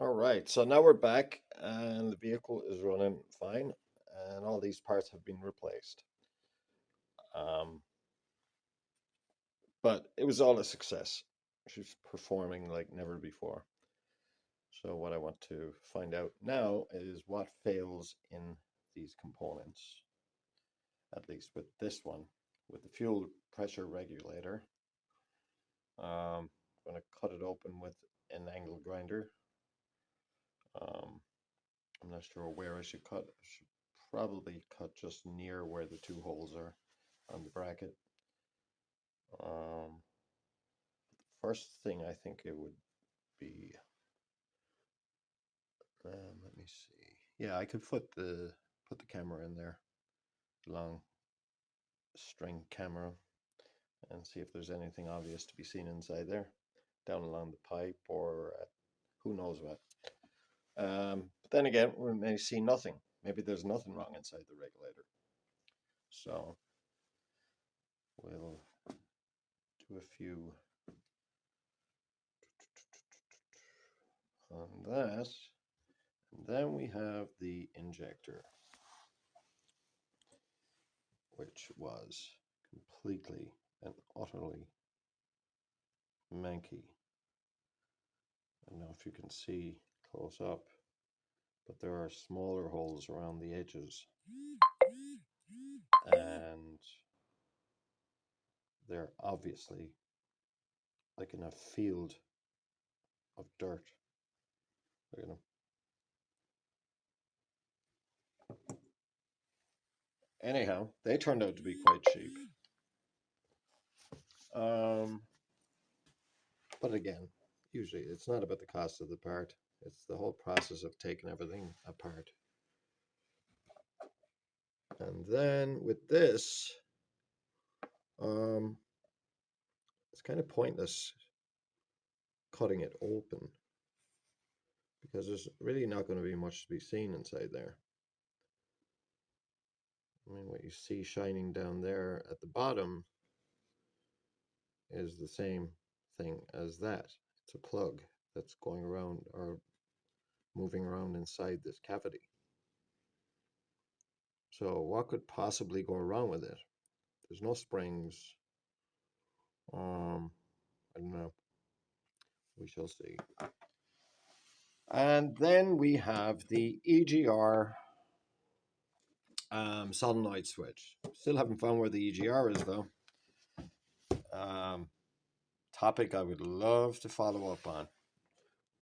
All right, so now we're back and the vehicle is running fine and all these parts have been replaced. Um, but it was all a success. She's performing like never before. So what I want to find out now is what fails in these components, at least with this one, with the fuel pressure regulator. I'm going to cut it open with an angle grinder. I'm not sure where I should cut. I should probably cut just near where the two holes are on the bracket. First thing I think it would be, let me see. Yeah, I could put the camera in there, long string camera, and see if there's anything obvious to be seen inside there, down along the pipe or at who knows what. But then again, we may see nothing. Maybe there's nothing wrong inside the regulator. So we'll do a few on that. And then we have the injector, which was completely and utterly manky. I don't know if you can see close up, but there are smaller holes around the edges, and they're obviously like in a field of dirt. Look at them. Anyhow, they turned out to be quite cheap. But again, usually it's not about the cost of the part, it's the whole process of taking everything apart. And then with this, it's kind of pointless cutting it open because there's really not going to be much to be seen inside there. I mean, what you see shining down there at the bottom is the same thing as that. It's a plug that's going around or moving around inside this cavity. So what could possibly go wrong with it? There's no springs. I don't know. We shall see. And then we have the EGR solenoid switch. Still haven't found where the EGR is though. Topic I would love to follow up on.